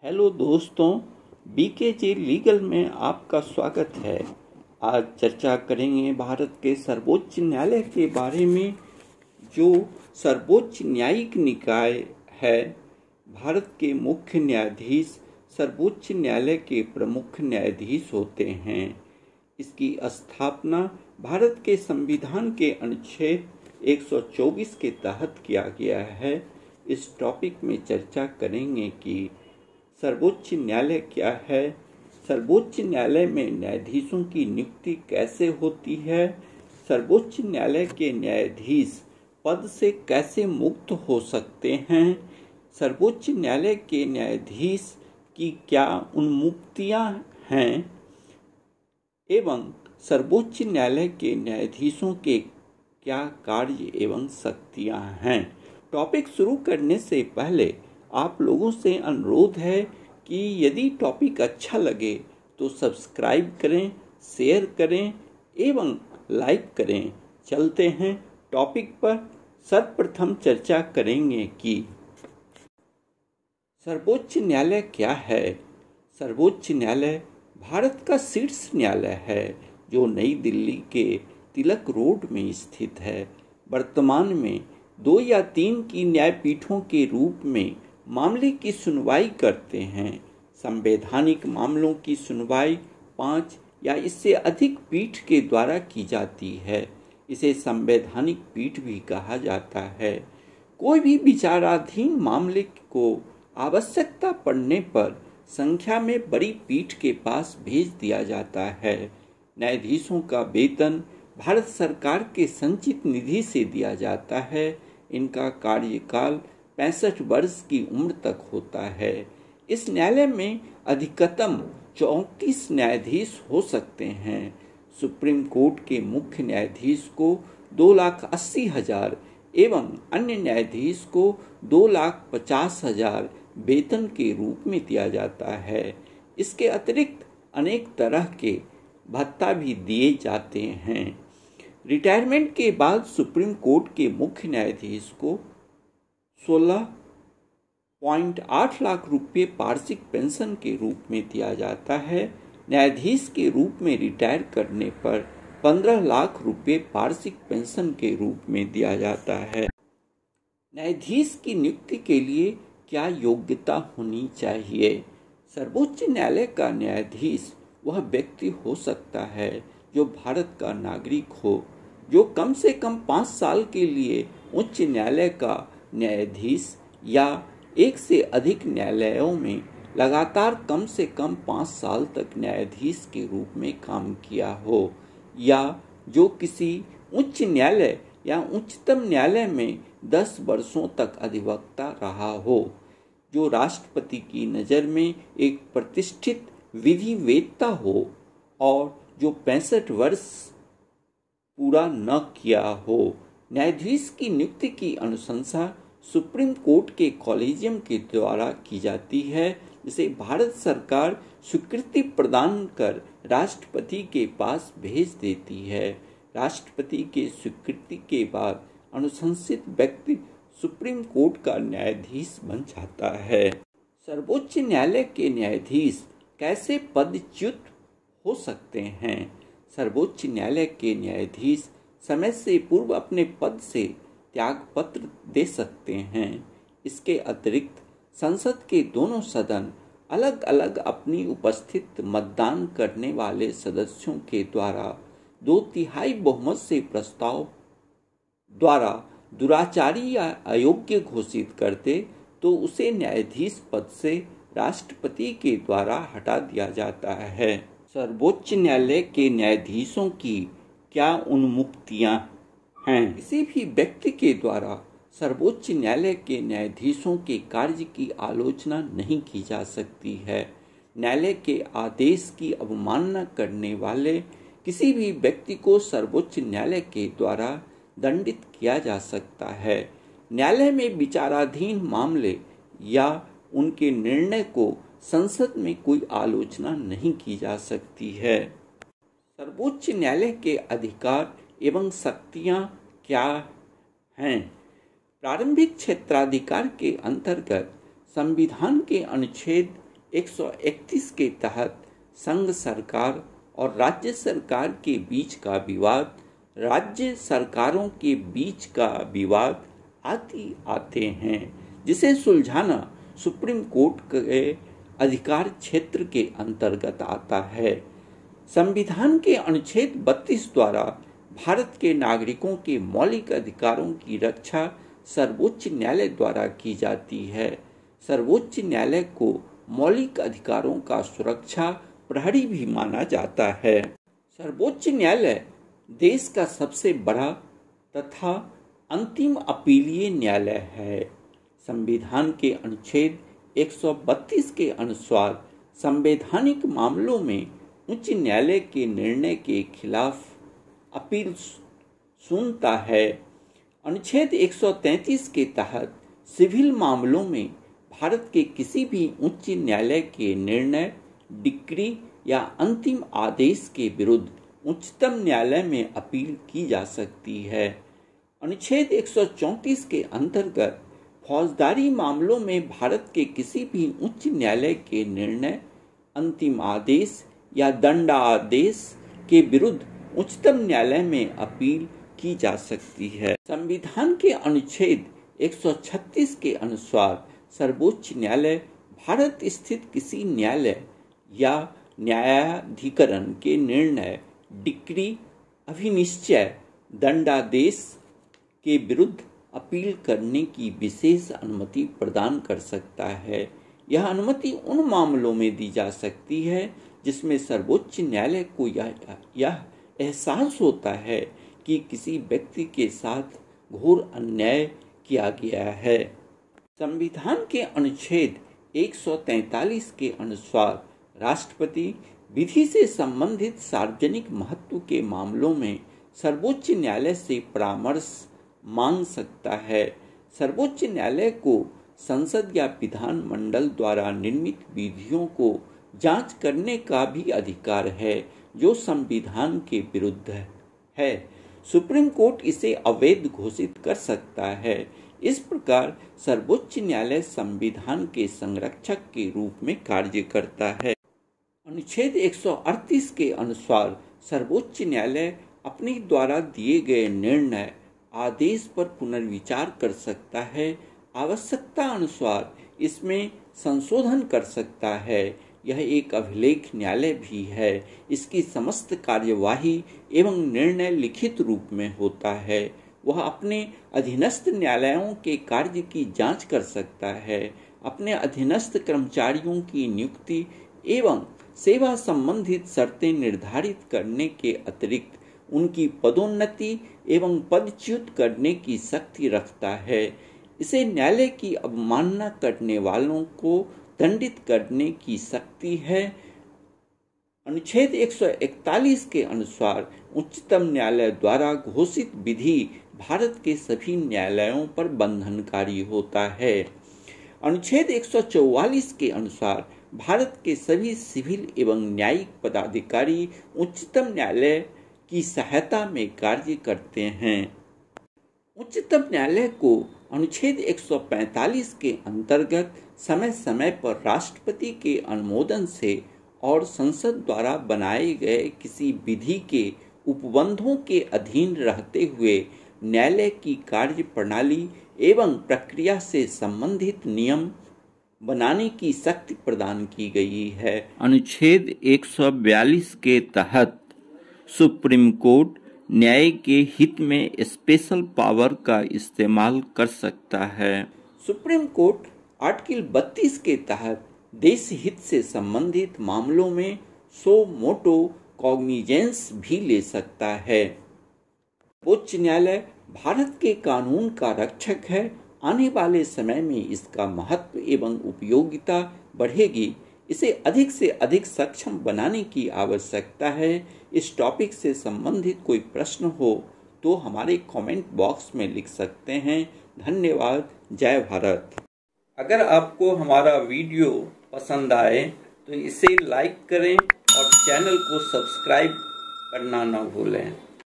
Hello दोस्तों, बीकेजी legal में आपका स्वागत है। आज चर्चा करेंगे भारत के सर्वोच्च न्यायालय के बारे में। जो सर्वोच्च न्यायिक निकाय है, भारत के मुख्य न्यायाधीश सर्वोच्च न्यायालय के प्रमुख न्यायाधीश होते हैं। इसकी स्थापना भारत के संविधान के अनुच्छेद 124 के तहत किया गया है। इस टॉपिक में चर्चा करेंगे कि सर्वोच्च न्यायालय क्या है, सर्वोच्च न्यायालय में न्यायाधीशों की नियुक्ति कैसे होती है, सर्वोच्च न्यायालय के न्यायाधीश पद से कैसे मुक्त हो सकते हैं, सर्वोच्च न्यायालय के न्यायाधीश की क्या उन्मुक्तियां हैं एवं सर्वोच्च न्यायालय के न्यायाधीशों के क्या कार्य एवं शक्तियां हैं। टॉपिक शुरू करने से पहले आप लोगों से अनुरोध है कि यदि टॉपिक अच्छा लगे तो सब्सक्राइब करें, शेयर करें एवं लाइक करें। चलते हैं टॉपिक पर। सर्वप्रथम चर्चा करेंगे कि सर्वोच्च न्यायालय क्या है। सर्वोच्च न्यायालय भारत का शीर्ष न्यायालय है जो नई दिल्ली के तिलक रोड में स्थित है। वर्तमान में 2 या 3 की न्यायपीठों के रूप में मामले की सुनवाई करते हैं। संवैधानिक मामलों की सुनवाई 5 या इससे अधिक पीठ के द्वारा की जाती है। इसे संवैधानिक पीठ भी कहा जाता है। कोई भी विचाराधीन मामले को आवश्यकता पड़ने पर संख्या में बड़ी पीठ के पास भेज दिया जाता है। न्यायाधीशों का वेतन भारत सरकार के संचित निधि से दिया जाता है। इनका कार्यकाल 65 वर्ष की उम्र तक होता है। इस न्यायालय में अधिकतम 34 न्यायाधीश हो सकते हैं। सुप्रीम कोर्ट के मुख्य न्यायाधीश को 2,80,000 एवं अन्य न्यायाधीश को 2,50,000 वेतन के रूप में दिया जाता है। इसके अतिरिक्त अनेक तरह के भत्ता भी दिए जाते हैं। रिटायरमेंट के बाद सुप्रीम कोर्ट के मुख्य न्यायाधीश को 16.8 लाख रुपये वार्षिक पेंशन के रूप में दिया जाता है। न्यायाधीश के रूप में रिटायर करने पर 15 लाख रुपये वार्षिक पेंशन के रूप में दिया जाता है। न्यायाधीश की नियुक्ति के लिए क्या योग्यता होनी चाहिए। सर्वोच्च न्यायालय का न्यायाधीश वह व्यक्ति हो सकता है जो भारत का नागरिक हो, जो कम से कम 5 साल के लिए उच्च न्यायालय का न्यायाधीश या एक से अधिक न्यायालयों में लगातार कम से कम 5 साल तक न्यायाधीश के रूप में काम किया हो, या जो किसी उच्च न्यायालय या उच्चतम न्यायालय में 10 वर्षों तक अधिवक्ता रहा हो, जो राष्ट्रपति की नज़र में एक प्रतिष्ठित विधिवेत्ता हो और जो 65 वर्ष पूरा न किया हो। न्यायाधीश की नियुक्ति की अनुशंसा सुप्रीम कोर्ट के कॉलेजियम के द्वारा की जाती है, जिसे भारत सरकार स्वीकृति प्रदान कर राष्ट्रपति के पास भेज देती है। राष्ट्रपति के स्वीकृति के बाद अनुशंसित व्यक्ति सुप्रीम कोर्ट का न्यायाधीश बन जाता है। सर्वोच्च न्यायालय के न्यायाधीश कैसे पदच्युत हो सकते हैं। सर्वोच्च न्यायालय के न्यायाधीश समय से पूर्व अपने पद से त्यागपत्र दे सकते हैं। इसके अतिरिक्त संसद के दोनों सदन अलग अलग अपनी उपस्थित मतदान करने वाले सदस्यों के द्वारा 2/3 बहुमत से प्रस्ताव द्वारा दुराचारी या अयोग्य घोषित करते तो उसे न्यायाधीश पद से राष्ट्रपति के द्वारा हटा दिया जाता है। सर्वोच्च न्यायालय के न्यायाधीशों की क्या उन्मुक्तियां हैं। किसी भी व्यक्ति के द्वारा सर्वोच्च न्यायालय के न्यायाधीशों के कार्य की आलोचना नहीं की जा सकती है। न्यायालय के आदेश की अवमानना करने वाले किसी भी व्यक्ति को सर्वोच्च न्यायालय के द्वारा दंडित किया जा सकता है। न्यायालय में विचाराधीन मामले या उनके निर्णय को संसद में कोई आलोचना नहीं की जा सकती है। सर्वोच्च न्यायालय के अधिकार एवं शक्तियां क्या हैं। प्रारंभिक क्षेत्राधिकार के अंतर्गत संविधान के अनुच्छेद 131 के तहत संघ सरकार और राज्य सरकार के बीच का विवाद, राज्य सरकारों के बीच का विवाद आदि आते हैं, जिसे सुलझाना सुप्रीम कोर्ट के अधिकार क्षेत्र के अंतर्गत आता है। संविधान के अनुच्छेद 32 द्वारा भारत के नागरिकों के मौलिक अधिकारों की रक्षा सर्वोच्च न्यायालय द्वारा की जाती है। सर्वोच्च न्यायालय को मौलिक अधिकारों का सुरक्षा प्रहरी भी माना जाता है। सर्वोच्च न्यायालय देश का सबसे बड़ा तथा अंतिम अपीलीय न्यायालय है। संविधान के अनुच्छेद 132 के अनुसार संवैधानिक मामलों में उच्च न्यायालय के निर्णय के खिलाफ अपील सुनता है। अनुच्छेद 133 के तहत सिविल मामलों में भारत के किसी भी उच्च न्यायालय के निर्णय, डिक्री या अंतिम आदेश के विरुद्ध उच्चतम न्यायालय में अपील की जा सकती है। अनुच्छेद 134 के अंतर्गत फौजदारी मामलों में भारत के किसी भी उच्च न्यायालय के निर्णय, अंतिम आदेश या दंडादेश के विरुद्ध उच्चतम न्यायालय में अपील की जा सकती है। संविधान के अनुच्छेद 136 के अनुसार सर्वोच्च न्यायालय भारत स्थित किसी न्यायालय या न्यायाधिकरण के निर्णय, डिक्री, अभिनिश्चय, दंडादेश के विरुद्ध अपील करने की विशेष अनुमति प्रदान कर सकता है। यह अनुमति उन मामलों में दी जा सकती है जिसमें सर्वोच्च न्यायालय को यह एहसास होता है कि किसी व्यक्ति के साथ घोर अन्याय किया गया है। संविधान के अनुच्छेद 143 के अनुसार राष्ट्रपति विधि से संबंधित सार्वजनिक महत्व के मामलों में सर्वोच्च न्यायालय से परामर्श मांग सकता है। सर्वोच्च न्यायालय को संसद या विधान मंडल द्वारा निर्मित विधियों को जांच करने का भी अधिकार है जो संविधान के विरुद्ध है। सुप्रीम कोर्ट इसे अवैध घोषित कर सकता है। इस प्रकार सर्वोच्च न्यायालय संविधान के संरक्षक के रूप में कार्य करता है। अनुच्छेद 138 के अनुसार सर्वोच्च न्यायालय अपने द्वारा दिए गए निर्णय, आदेश पर पुनर्विचार कर सकता है। आवश्यकता अनुसार इसमें संशोधन कर सकता है। यह एक अभिलेख न्यायालय भी है। इसकी समस्त कार्यवाही एवं निर्णय लिखित रूप में होता है। वह अपने अधीनस्थ न्यायालयों के कार्य की जांच कर सकता है। अपने अधीनस्थ कर्मचारियों की नियुक्ति एवं सेवा संबंधित शर्तें निर्धारित करने के अतिरिक्त उनकी पदोन्नति एवं पदच्युत करने की शक्ति रखता है। इसे न्यायालय की अवमानना करने वालों को दंडित करने की शक्ति है। अनुच्छेद 141 के अनुसार उच्चतम न्यायालय द्वारा घोषित विधि भारत के सभी न्यायालयों पर बंधनकारी होता है। अनुच्छेद 144 के अनुसार भारत के सभी सिविल एवं न्यायिक पदाधिकारी उच्चतम न्यायालय की सहायता में कार्य करते हैं। उच्चतम न्यायालय को अनुच्छेद 145 के अंतर्गत समय समय पर राष्ट्रपति के अनुमोदन से और संसद द्वारा बनाए गए किसी विधि के उपबंधों के अधीन रहते हुए न्यायालय की कार्य प्रणाली एवं प्रक्रिया से संबंधित नियम बनाने की शक्ति प्रदान की गई है। अनुच्छेद 142 के तहत सुप्रीम कोर्ट न्याय के हित में स्पेशल पावर का इस्तेमाल कर सकता है। सुप्रीम कोर्ट आर्टिकल 32 के तहत देश हित से संबंधित मामलों में सो मोटो कॉग्निजेंस भी ले सकता है। उच्च न्यायालय भारत के कानून का रक्षक है। आने वाले समय में इसका महत्व एवं उपयोगिता बढ़ेगी। इसे अधिक से अधिक सक्षम बनाने की आवश्यकता है। इस टॉपिक से संबंधित कोई प्रश्न हो तो हमारे कमेंट बॉक्स में लिख सकते हैं। धन्यवाद। जय भारत। अगर आपको हमारा वीडियो पसंद आए तो इसे लाइक करें और चैनल को सब्सक्राइब करना न भूलें।